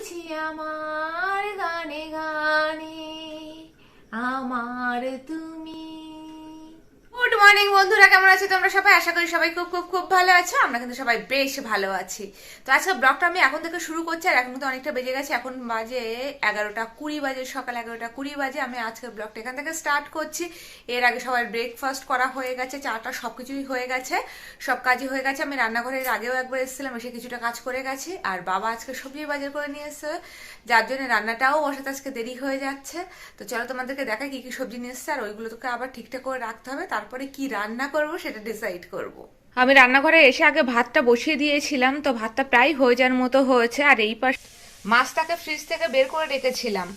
বলছি আমার গানে গানে আমার তুমি। গুড মর্নিং বন্ধুরা, কেমন আছো তোমরা সবাই? আশা করি সবাই খুব খুব খুব ভালো আছো। আমরা কিন্তু সবাই বেশ ভালো আছি। তো আজকে ব্লগটা আমি এখন থেকে শুরু করছি, আর এখন কিন্তু অনেকটা বেজে গেছে। এখন বাজে 11:20 বাজে, সকাল 11:20 বাজে। আমি আজকে ব্লগটা এখান থেকে স্টার্ট করছি। এর আগে সবার ব্রেকফাস্ট করা হয়ে গেছে, চাটা সবকিছুই হয়ে গেছে, সব কাজই হয়ে গেছে। আমি রান্নাঘরের আগেও একবার এসেছিলাম, এসে কিছুটা কাজ করে গেছি। আর বাবা আজকে সবজি বাজার করে নিয়ে এসছে, যার জন্য রান্নাটাও বসাতে আজকে দেরি হয়ে যাচ্ছে। তো চলো তোমাদেরকে দেখাই কি কি সবজি নিয়ে এসছে, আর ওইগুলো তোকে আবার ঠিকঠাক করে রাখতে হবে, তারপরে কি রান্না করব সেটা ডিসাইড করব। আমি রান্নাঘরে এসে আগে ভাতটা বসিয়ে দিয়েছিলাম, তো ভাতটা প্রায় হয়ে যাওয়ার মতো হয়েছে। আর এই পাশ মাছটাকে ফ্রিজ থেকে বের করে রেখেছিলাম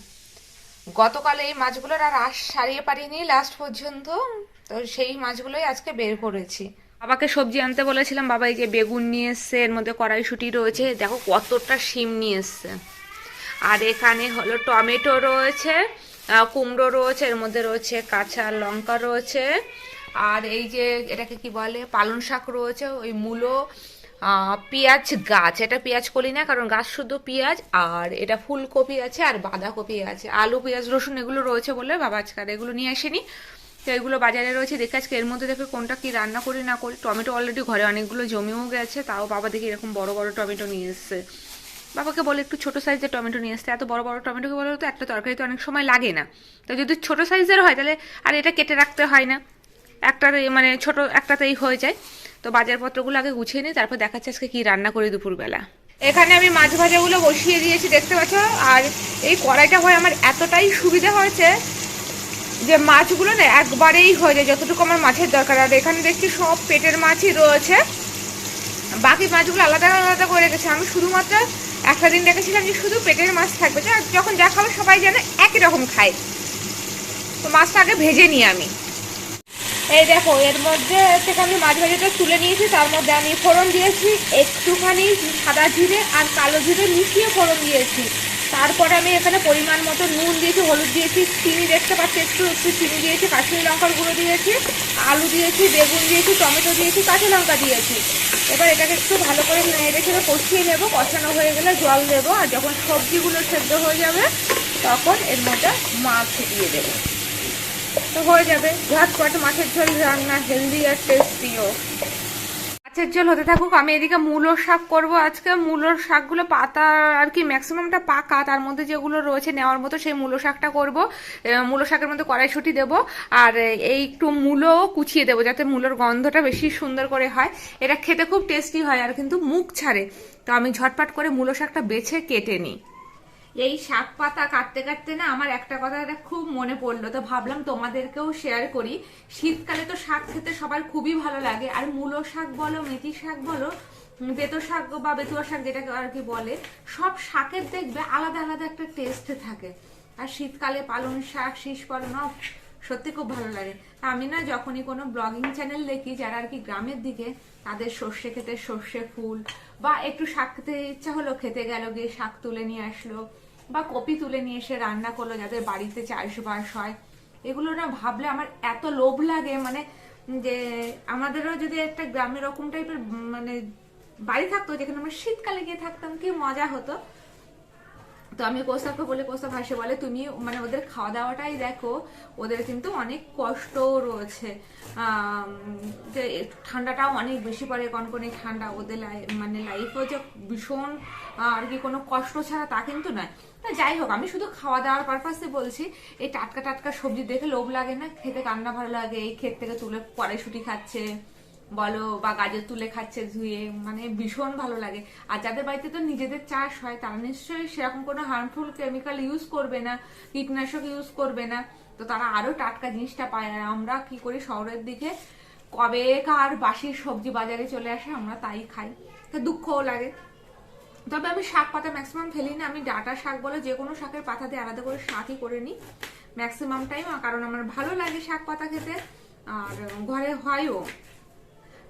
গতকাল, এই মাছগুলোর আর আশ সারিয়ে পারিনি লাস্ট পর্যন্ত, তো সেই মাছগুলোই আজকে বের করেছি। বাবাকে সবজি আনতে বলেছিলাম, বাবা এই যে বেগুন নিয়ে এসছে, এর মধ্যে কড়াইশুঁটি রয়েছে, দেখো কতটা শিম নিয়ে এসছে। আর এখানে হলো টমেটো রয়েছে, কুমড়ো রয়েছে, এর মধ্যে রয়েছে কাঁচা লঙ্কা রয়েছে, আর এই যে এটাকে কি বলে পালং শাক রয়েছে, ওই মূলো, পেঁয়াজ গাছ, এটা পেঁয়াজ কলি না কারণ গাছ শুধু পেঁয়াজ, আর এটা ফুলকপি আছে আর বাঁধাকপি আছে, আলু পেঁয়াজ রসুন এগুলো রয়েছে বলে বাবা আজকে আর এগুলো নিয়ে আসেনি। তো এগুলো বাজারে রয়েছে, দেখে আজকে এর মধ্যে দেখে কোনটা কি রান্না করি না করি। টমেটো অলরেডি ঘরে অনেকগুলো জমেও গেছে, তাও বাবা দেখি এরকম বড় বড় টমেটো নিয়ে এসছে। বাবাকে বলে একটু ছোট সাইজের টমেটো নিয়ে আসতে, এত বড় বড় টমেটোকে বলে তো একটা তরকারিতে অনেক সময় লাগে না। তো যদি ছোট সাইজের হয় তাহলে আর এটা কেটে রাখতে হয় না, একটা মানে ছোট একটাতেই হয়ে যায়। তো বাজারপত্রগুলো আগে গুছিয়ে নিই, তারপর দেখাচ্ছি আজকে কি রান্না করি দুপুরবেলা। এখানে আমি মাছ ভাজাগুলো বসিয়ে দিয়েছি, দেখতে পাচ্ছ। আর এই কড়াইটা হয় আমার এতটাই সুবিধা হয়েছে যে মাছগুলো না একবারেই হয়ে যায় যতটুকু আমার মাছের দরকার। আর এখানে দেখছি সব পেটের মাছই রয়েছে, বাকি মাছগুলো আলাদা আলাদা করে রেখেছি। আমি শুধুমাত্র একটা দিন রেখেছিলাম যে শুধু পেটের মাছ থাকবে, যখন যা খাবে সবাই যেন একই রকম খায়। তো মাছটা আগে ভেজে নিই আমি। এই দেখো এর মধ্যে থেকে আমি মাছ ভাজাটা তুলে নিয়েছি, তার মধ্যে আমি ফোড়ন দিয়েছি একটুখানি সাদা জিরে আর কালো জিরে মিশিয়ে ফোড়ন দিয়েছি। তারপরে আমি এখানে পরিমাণ মতো নুন দিয়েছি, হলুদ দিয়েছি, চিনি দেখতে পাচ্ছি, একটু একটু চিনি দিয়েছি, কাশ্মীরি লঙ্কার গুঁড়ো দিয়েছি, আলু দিয়েছি, বেগুন দিয়েছি, টমেটো দিয়েছি, কাঁচা লঙ্কা দিয়েছি। এবার এটাকে একটু ভালো করে নেড়ে চেড়ে কষিয়ে নেবো, কষানো হয়ে গেলে জল দেবো, আর যখন সবজিগুলো সেদ্ধ হয়ে যাবে তখন এর মধ্যে মাছ দিয়ে দেবো। তো হয়ে যাবে ঝটপট মাছের ঝোল রান্না, হেলদি আর টেস্টিও। মাছের ঝোল হতে থাকুক, আমি এদিকে মূলো শাক করব আজকে। মূলোর শাকগুলো পাতা আর কি ম্যাক্সিমামটা পাকা, তার মধ্যে যেগুলো রয়েছে নেওয়ার মতো সেই মূলো শাকটা করব। মূলো শাকের মধ্যে কড়াইশুঁটি দেবো, আর এই একটু মূলো কুচিয়ে দেবো যাতে মূলোর গন্ধটা বেশি সুন্দর করে হয়। এটা খেতে খুব টেস্টি হয় আর কিন্তু মুখ ছাড়ে। তো আমি ঝটপট করে মূলো শাকটা বেছে কেটে নিই। এই শাক পাতা কাটতে কাটতে না আমার একটা কথা খুব মনে পড়লো, তো ভাবলাম তোমাদেরকেও শেয়ার করি। শীতকালে তো শাক খেতে সবার খুবই ভালো লাগে, আর মূলো শাক বলো, মেথি শাক বলো, বেতো শাক বা বেতুয়া শাক যেটাকে আর কি বলে, সব শাকের দেখবে আলাদা আলাদা একটা টেস্ট থাকে। আর শীতকালে পালং শাক, শীষ পালং সত্যি খুব ভালো লাগে। আমি না যখনই কোনো ব্লগিং চ্যানেল দেখি যারা আর কি গ্রামের দিকে, তাদের সর্ষে খেতে সর্ষে ফুল, বা একটু শাক খেতে ইচ্ছা হলো, খেতে গেল, গিয়ে শাক তুলে নিয়ে আসলো, বা কপি তুলে নিয়ে এসে রান্না করলো, যাদের বাড়িতে চাষবাস হয়, এগুলো না ভাবলে আমার এত লোভ লাগে। মানে যে আমাদেরও যদি একটা গ্রামের রকম টাইপের মানে বাড়ি থাকতো, যেখানে আমরা শীতকালে গিয়ে থাকতাম, কি মজা হতো। তো আমি কোস্তাকে বলে, কোস্তা ভাসে বলে তুমি মানে ওদের খাওয়া দাওয়াটাই দেখো, ওদের কিন্তু অনেক কষ্টও রয়েছে। যে ঠান্ডাটাও অনেক বেশি পড়ে, কনকনে ঠান্ডা, ওদের মানে লাইফেও যে ভীষণ আর কি কোনো কষ্ট ছাড়া তা কিন্তু নয়। যাই হোক, আমি শুধু খাওয়া দাওয়ার পারপাসে বলছি। এই টাটকা টাটকা সবজি দেখে লোভ লাগে না? খেতে কান্না ভালো লাগে। এই ক্ষেত থেকে তুলে কড়াইশুঁটি খাচ্ছে বলো, বা গাজর তুলে খাচ্ছে ধুয়ে, মানে ভীষণ ভালো লাগে। আর যাদের বাড়িতে তো নিজেদের চাষ হয়, তারা নিশ্চয়ই সেরকম কোনো হার্মফুল কেমিক্যাল ইউজ করবে না, কীটনাশক ইউজ করবে না, তো তারা আরো টাটকা জিনিসটা পায়। আর আমরা কি করি, শহরের দিকে কবে কার বাসি সবজি বাজারে চলে আসে, আমরা তাই খাই, তো দুঃখও লাগে। তবে আমি শাক পাতা ম্যাক্সিমাম ফেলি না, আমি ডাঁটা শাক বলে যে কোনো শাকের পাতা দিয়ে আলাদা করে শাকই করে নিই ম্যাক্সিমাম টাইম, কারণ আমার ভালো লাগে শাক পাতা খেতে, আর ঘরে হয়ও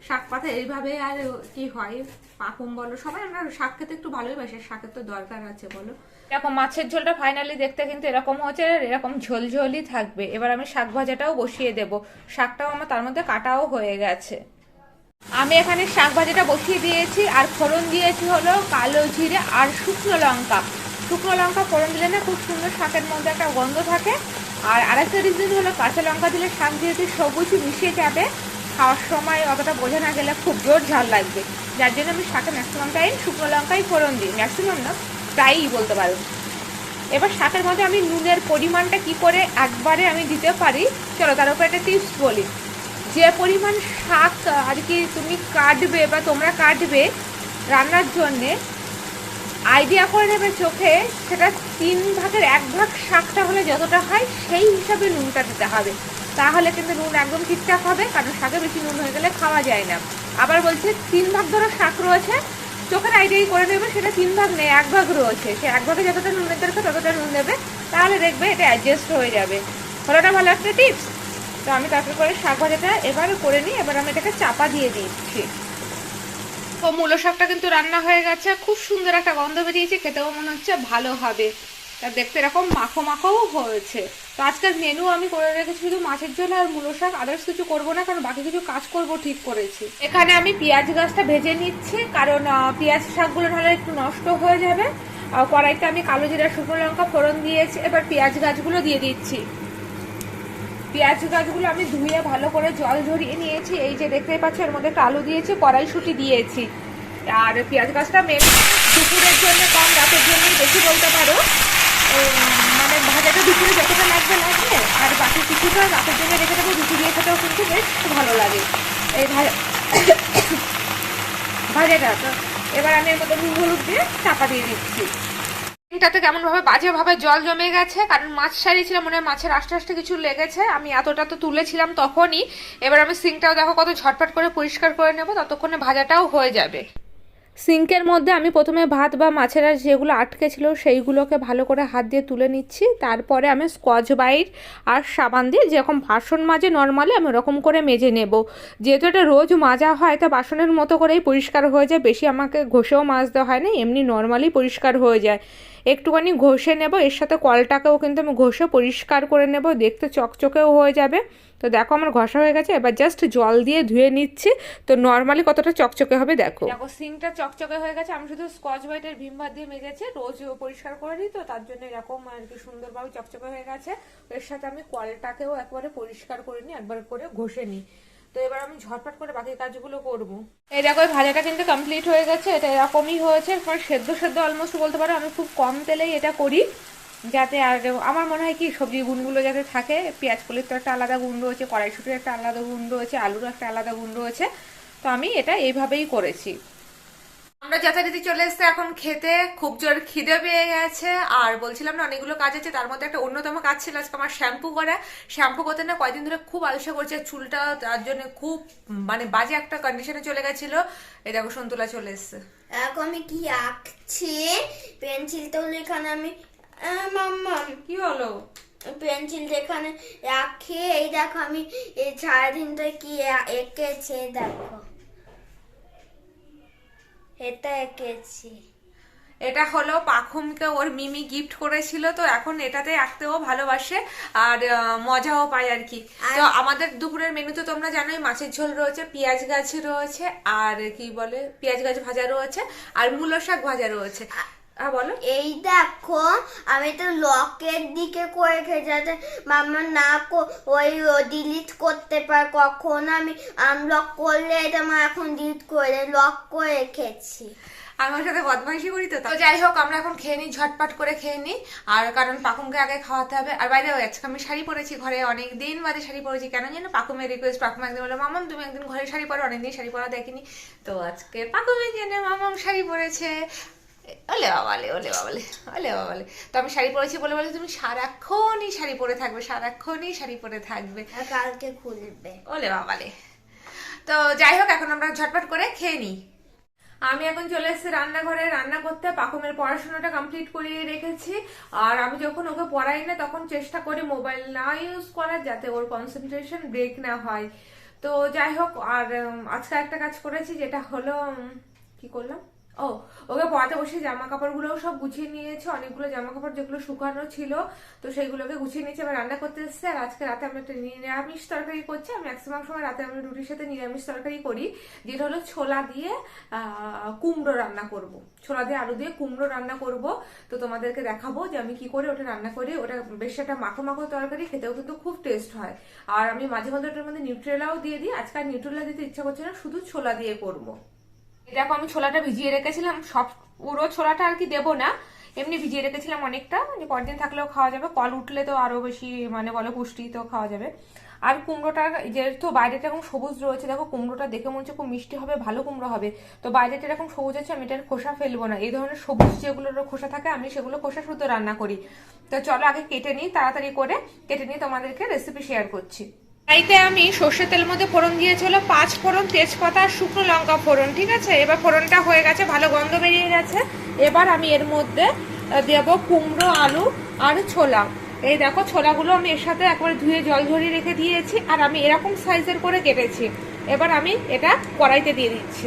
শাক পাতা এইভাবে। আর কি হয়, পাকুম বলো, সবাই আমরা শাক খেতে একটু ভালোই বাসি, শাকের তো দরকার আছে বলো। এরকম মাছের ঝোলটা ফাইনালি দেখতে কিন্তু এরকম হচ্ছে, এরকম ঝোলঝোলই থাকবে। এবার আমি শাক ভাজাটাও বসিয়ে দেব, শাকটাও আমার তার মধ্যে কাটাও হয়ে গেছে। আমি এখানে শাক ভাজাটা বসিয়ে দিয়েছি, আর ফোড়ন দিয়েছি হলো কালো জিরে আর শুকনো লঙ্কা। শুকনো লঙ্কা ফোড়ন দিলে না খুব সুন্দর শাকের মধ্যে একটা গন্ধ থাকে। আর আরেকটা রিজন হলো কাঁচা লঙ্কা দিলে শাক যেহেতু সবুজ মিশিয়ে যাবে, খাওয়ার সময় অতটা বোঝা না গেলে খুব জোর ঝাল লাগবে, যার জন্য আমি শাকে ম্যাক্সিমাম টাইম শুকনো লঙ্কাই ফোড়ন দিই, ম্যাক্সিমাম না প্রায়ই বলতে পারো। এবার শাকের মধ্যে আমি নুনের পরিমাণটা কি করে একবারে আমি দিতে পারি, চলো তার উপর একটা টিপস বলি। যে পরিমাণ শাক আর কি তুমি কাটবে বা তোমরা কাটবে রান্নার জন্যে, আইডিয়া করে নেবে চোখে, সেটা 1/3 শাকটা হলে যতটা হয় সেই হিসাবে নুনটা দিতে হবে, তাহলে কিন্তু নুন একদম ঠিকঠাক হবে, কারণ শাকে বেশি নুন হয়ে গেলে খাওয়া যায় না। আবার বলছে 3 ভাগ ধরো শাক রয়েছে, চোখের আইডিয়াই করে নেবে সেটা 3 ভাগ নেই 1 ভাগ রয়েছে, সে 1 ভাগে যতটা নুনের দরকার ততটা নুন দেবে, তাহলে দেখবে এটা অ্যাডজাস্ট হয়ে যাবে। হলোটা ভালো একটা টিপস। তো আমি তারপর করে শাক ভাজাটা এবার করে নিই, এবার আমি এটাকে চাপা দিয়ে দিচ্ছি। তো মূলো শাকটা কিন্তু রান্না হয়ে গেছে, খুব সুন্দর একটা গন্ধ বেরিয়েছে, খেতেও মনে হচ্ছে ভালো হবে, তা দেখতে এরকম মাখো মাখোও হয়েছে। তো আজকের মেনু আমি করে রেখেছি শুধু মাছের ঝোল আর মূলো শাক, আদার্স কিছু করবো না, কারণ বাকি কিছু কাজ করব ঠিক করেছি। এখানে আমি পেঁয়াজ গাছটা ভেজে নিচ্ছি, কারণ পেঁয়াজ শাকগুলো নাহলে একটু নষ্ট হয়ে যাবে। কড়াইতে আমি কালো জিরা শুকনো লঙ্কা ফোড়ন দিয়েছি, এবার পেঁয়াজ গাছগুলো দিয়ে দিচ্ছি। পেঁয়াজ গাছগুলো আমি ধুয়ে ভালো করে জল ঝরিয়ে নিয়েছি, এই যে দেখতেই পাচ্ছি এর মধ্যে একটু আলু দিয়েছি, কড়াইশুঁটি দিয়েছি। আর পেঁয়াজ গাছটা মেন দুপুরের জন্য কম, রাতের জন্যই বেশি বলতে পারো, মানে ভাজাটা দুপুরে যতটা লাগবে লাগবে, আর বাকি কিছুটা রাতের জন্য রেখে দেবো, রুটি দিয়ে খেতেও কিন্তু বেশ ভালো লাগে এই ভাজাটা। তো এবার আমি এর মধ্যে নুন হলুদ দিয়ে চাপা দিয়ে দিচ্ছি। সিংটাতে কেমন ভাবে বাজে ভাবে জল জমে গেছে, কারণ মাছ সারিয়েছিলাম, মনে হয় মাছের আস্তে আস্তে কিছু লেগেছে, আমি এতটা তো তুলেছিলাম তখনই। এবার আমি সিংটাও দেখো কত ঝটপট করে পরিষ্কার করে নেবো, ততক্ষণে ভাজাটাও হয়ে যাবে। সিঙ্কের মধ্যে আমি প্রথমে ভাত বা মাছের আর যেগুলো আটকে ছিল সেইগুলোকে ভালো করে হাত দিয়ে তুলে নিচ্ছি, তারপরে আমি স্কচ ব্রাইট আর সাবান দিয়ে যেরকম বাসন মাজে নর্মালি আমি ওরকম করে মেজে নেব। যেহেতু এটা রোজ মাজা হয় তা বাসনের মতো করেই পরিষ্কার হয়ে যায়, বেশি আমাকে ঘষেও মাজতে হয় না, এমনি নর্মালি পরিষ্কার হয়ে যায়। একটুখানি ঘষে নেব, এর সাথে কলটাকেও কিন্তু আমি ঘষে পরিষ্কার করে নেব, দেখতে চকচকেও হয়ে যাবে। তো দেখো আমার ঘষা হয়ে গেছে, এবার জাস্ট জল দিয়ে ধুয়ে নিচ্ছি, তো নর্মালি কতটা চকচকে হবে দেখো। দেখো সিঙ্কটা চকচকে হয়ে গেছে, আমি শুধু স্কচ ব্রাইটের ভীম বার দিয়ে মেজেছি, রোজ পরিষ্কার করে দিই, তো তার জন্য এরকম আর কি সুন্দরভাবে চকচকে হয়ে গেছে। এর সাথে আমি কলটাকেও একবারে পরিষ্কার করে নিই, একবার করে ঘষে নিই। তো এবার আমি ঝটপট করে বাকি কাজগুলো করব। এই দেখো ভাজাটা কিন্তু কমপ্লিট হয়ে গেছে, এটা এরকমই হয়েছে, সেদ্ধ সেদ্ধ অলমোস্ট বলতে পারো। আমি খুব কম তেলেই এটা করি, যাতে আর আমার মনে হয় কি সবজি গুণগুলো যাতে থাকে, পেঁয়াজ কলির তো একটা আলাদা গুণ রয়েছে, কড়াইশুটির একটা আলাদা গুণ রয়েছে, আলুরও একটা আলাদা গুণ রয়েছে, তো আমি এটা এইভাবেই করেছি। আমরা যথারীতি চলে এসেছি এখন খেতে, খুব জোর খিদে পেয়ে গেছে, আর বলছিলাম না অনেকগুলো কাজ আছে, তার মধ্যে একটা অন্যতম কাজ ছিল আজকে আমার শ্যাম্পু করা। শ্যাম্পু করতে না কয়েকদিন ধরে খুব আলসা করছে চুলটা, তার জন্য খুব মানে বাজে একটা কন্ডিশনে চলে গেছিল। এই দেখো সন্তুলা চলে এসছে। এখন আমি কি আঁকছি পেন্সিলটা এখানে আমি মাম্মা কি হলো? পেন্সিলটা এখানে রাখি, এই দেখো আমি এই সারাদিনটা কি এঁকেছে, দেখো এটা এঁকেছি। এটা হলো পাখুমকে ওর মিমি গিফট করেছিল, তো এখন এটাতে আঁকতেও ভালোবাসে আর মজাও পায় আর কি। তো আমাদের দুপুরের মেনুতে তোমরা জানোই মাছের ঝোল রয়েছে, পেঁয়াজ গাছ রয়েছে, আর কি বলে পেঁয়াজ গাছ ভাজা রয়েছে, আর মূলো শাক ভাজা রয়েছে। বলো। এই দেখো আমি তো লকের দিকে করে খেয়ে যাতে মামা না ওই ডিলিট করতে পারে, কখন আমি আনলক করলে এটা মা এখন ডিলিট করে লক করে রেখেছি। আমার সাথে বদমাইশি করি তো। যাই হোক আমরা এখন খেয়ে নিই, ঝটপট করে খেয়ে নিই, আর কারণ পাকুমকে আগে খাওয়াতে হবে। আর বাইরে আজকে আমি শাড়ি পরেছি, ঘরে অনেক দিন বাদে শাড়ি পরেছি, কেন জানো পাকুমের রিকোয়েস্ট। পাকুম একদিন বললো মামাম তুমি একদিন ঘরে শাড়ি পরো, অনেকদিন শাড়ি পরা দেখিনি, তো আজকে পাকুমের জন্য মামাম শাড়ি পরেছে। ওলে বাবালে ওলে বাবালে ওলে বাবালে। তো আমি শাড়ি পরেছি বলে বলে তুমি সারাক্ষণই শাড়ি পরে থাকবে, সারাক্ষণই শাড়ি পরে থাকবে, কালকে খুলবে। ওলে বাবালে। তো যাই হোক এখন আমরা ঝটপট করে খেয়ে নিই। আমি এখন চলে এসেছি রান্নাঘরে রান্না করতে, পাকুমের পড়াশোনাটা কমপ্লিট করিয়ে রেখেছি। আর আমি যখন ওকে পড়াই না তখন চেষ্টা করি মোবাইল না ইউজ করার, যাতে ওর কনসেন্ট্রেশন ব্রেক না হয়। তো যাই হোক, আর আজকে একটা কাজ করেছি, যেটা হলো কি করলাম, ও, ওকে পড়াতে বসে জামা কাপড়গুলোও সব গুছিয়ে নিয়েছে, অনেকগুলো জামা কাপড় যেগুলো শুকানো ছিল তো সেইগুলোকে গুছিয়ে নিয়েছে, এবার রান্না করতে এসেছে। আর আজকে রাতে আমি একটা নিরামিষ তরকারি করছি। আমি ম্যাক্সিমাম সময় রাতে আমি রুটির সাথে নিরামিষ তরকারি করি, যেটা হলো ছোলা দিয়ে কুমড়ো রান্না করব, ছোলা দিয়ে আলু দিয়ে কুমড়ো রান্না করব। তো তোমাদেরকে দেখাবো যে আমি কি করে ওটা রান্না করি। ওটা বেশ একটা মাখো মাখো তরকারি, খেতেও কিন্তু খুব টেস্ট হয়। আর আমি মাঝে মধ্যে ওটার মধ্যে নিউট্রেলাও দিয়ে দিই। আজকে আর নিউট্রেলা দিতে ইচ্ছা করছে না, শুধু ছোলা দিয়ে করবো। দেখো আমি ছোলাটা ভিজিয়ে রেখেছিলাম, সব পুরো ছোলাটা আর কি দেবো না, এমনি ভিজিয়ে রেখেছিলাম অনেকটা, যে পরদিন থাকলেও খাওয়া যাবে, কল উঠলে তো আরো বেশি মানে বলো পুষ্টি, তো খাওয়া যাবে। আর কুমড়োটা যেহেতু বাইরেটা এরকম সবুজ রয়েছে, দেখো কুমড়োটা দেখে মনে হচ্ছে খুব মিষ্টি হবে, ভালো কুমড়ো হবে। তো বাইরেটা এরকম সবুজ আছে, আমি এটার খোসা ফেলবো না। এই ধরনের সবুজ যেগুলোর খোসা থাকে আমি সেগুলো খোসা শুদ্ধ রান্না করি। তো চলো আগে কেটে নিই, তাড়াতাড়ি করে কেটে নিয়ে তোমাদেরকে রেসিপি শেয়ার করছি। তাইতে আমি সর্ষের তেলের মধ্যে ফোড়ন দিয়েছিল 5 ফোড়ন, তেজপাতা আর শুকনো লঙ্কা ফোড়ন, ঠিক আছে। এবার ফোড়নটা হয়ে গেছে, ভালো গন্ধ বেরিয়ে গেছে। এবার আমি এর মধ্যে দেব কুমড়ো, আলু আর ছোলা। এই দেখো ছোলাগুলো আমি এর সাথে একবারে ধুয়ে জল ঝরিয়ে রেখে দিয়েছি, আর আমি এরকম সাইজের করে কেটেছি। এবার আমি এটা কড়াইতে দিয়ে দিচ্ছি।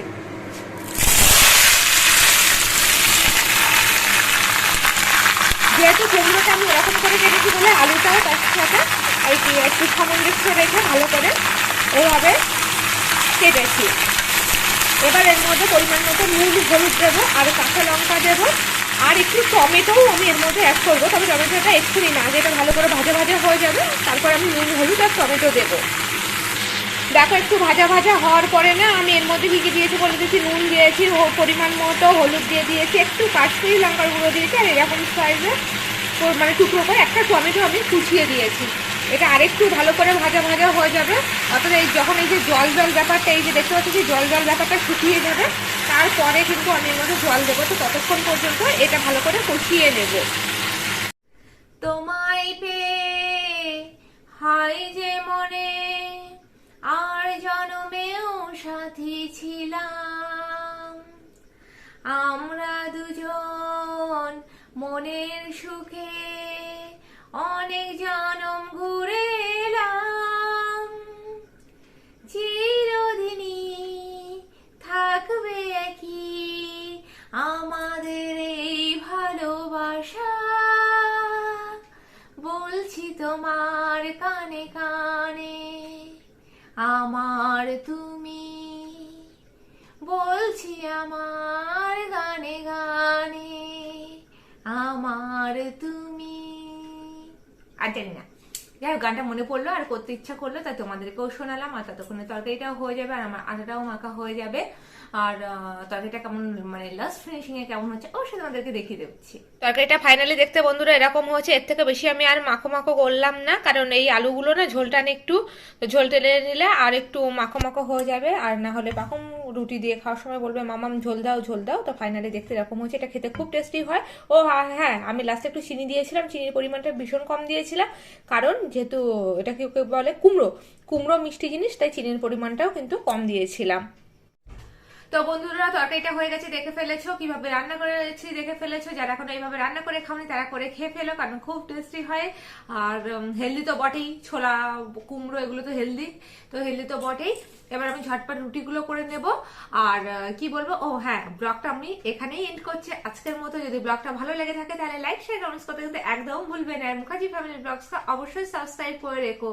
যেহেতু কুমড়োটা আমি এরকম করে কেটেছি বলে আলুটাও তার সাথে একটু সামঞ্জস্য রেখে ভালো করে এভাবে কেটেছি। এবার এর মধ্যে পরিমাণ মতো নুন, হলুদ দেবো, আর কাঁচা লঙ্কা দেবো, আর একটু টমেটোও আমি এর মধ্যে অ্যাড করবো। তবে টমেটোটা এক্ষুনি না, যেটা ভালো করে ভাজা ভাজা হয়ে যাবে তারপর আমি নুন, হলুদ আর টমেটো দেবো। দেখো একটু ভাজা ভাজা হওয়ার পরে না আমি এর মধ্যে ভিজে দিয়েছি, বলে দিয়েছি নুন দিয়েছি, পরিমাণ মতো হলুদ দিয়ে দিয়েছি, একটু কাশ্মীরি লঙ্কার গুঁড়ো দিয়েছি, আর এরকম সাইজে মানে টুকরো করে একটা টমেটো আমি কুচিয়ে দিয়েছি। এটা আরেকটু ভালো করে ভাজা ভাজা হয়ে যাবে। অর্থাৎ যখন এই যে জল জল ব্যাপারটা, এই যে দেখতে পাচ্ছি যে জল জল ব্যাপারটা শুকিয়ে যাবে, তারপরে কিন্তু আমি এর মধ্যে জল দেবো। তো ততক্ষণ পর্যন্ত এটা ভালো করে কষিয়ে নেব। তোমায় পেয়ে হায় যে মনে আর জনমেও সাথী ছিলাম, আমরা দুজন মনের সুখে অনেক জনম ঘুরে এলাম, চিরদিনই থাকবে কি আমাদের এই ভালোবাসা, বলছি তোমার কানে কানে আমার তুমি, বলছি আমার গানে গানে আমার তুমি। আর জানি না, যাই হোক গানটা মনে পড়লো আর করতে ইচ্ছা করলো, তাই তোমাদেরকেও শোনালাম। আর ততক্ষণে তরকারিটাও হয়ে যাবে আর আমার আটাটাও মাখা হয়ে যাবে। আর তরকারিটা কেমন মানে লাস্ট ফিনিশিং এ কেমন হচ্ছে অবশ্যই তোমাদেরকে দেখিয়ে দিচ্ছি। তরকারিটা ফাইনালি দেখতে বন্ধুরা এরকম হচ্ছে। এর থেকে বেশি আমি আর মাখো মাখো করলাম না, কারণ এই আলুগুলো না ঝোলটা একটু ঝোল টেলে নিলে আর একটু মাখো মাখো হয়ে যাবে, আর না হলে পাখম রুটি দিয়ে খাওয়ার সময় বলবে মামাম ঝোল দাও ঝোল দাও। তো ফাইনালি দেখতে এরকম হচ্ছে, এটা খেতে খুব টেস্টি হয়। ও হ্যাঁ, আমি লাস্টে একটু চিনি দিয়েছিলাম, চিনির পরিমাণটা ভীষণ কম দিয়েছিলাম, কারণ যেহেতু এটা কি বলে কুমড়ো মিষ্টি জিনিস, তাই চিনির পরিমাণটাও কিন্তু কম দিয়েছিলাম। তো বন্ধুরা তরকারিটা হয়ে গেছে, দেখে ফেলেছো কিভাবে রান্না করেছি, দেখে ফেলেছো। যারা এখন এইভাবে রান্না করে খাওনি তারা করে খেয়ে ফেলো, কারণ খুব টেস্টি হয়। আর হেলদি তো বটেই, ছোলা কুমড়ো এগুলো তো হেলদি, তো হেলদি তো বটেই। এবার আমি ঝটপট রুটিগুলো করে নেব। আর কি বলবো, ও হ্যাঁ, ব্লগটা আমি এখানেই এন্ড করছি আজকের মতো। যদি ব্লগটা ভালো লেগে থাকে তাহলে লাইক, শেয়ার, কমেন্টস করতে কিন্তু একদম ভুলবে না। আর মুখার্জি ফ্যামিলি ব্লগসকে অবশ্যই সাবস্ক্রাইব করে রেখো।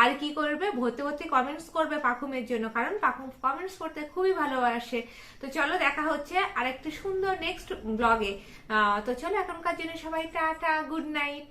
আর কি করবে, ভর্তি ভর্তি কমেন্টস করবে পাখুমের জন্য, কারণ পাখুম কমেন্টস করতে খুবই ভালোবাসে। তো চলো দেখা হচ্ছে আরেকটি সুন্দর নেক্সট ব্লগে। তো চলো এখনকার জন্য সবাই টাটা, গুড নাইট।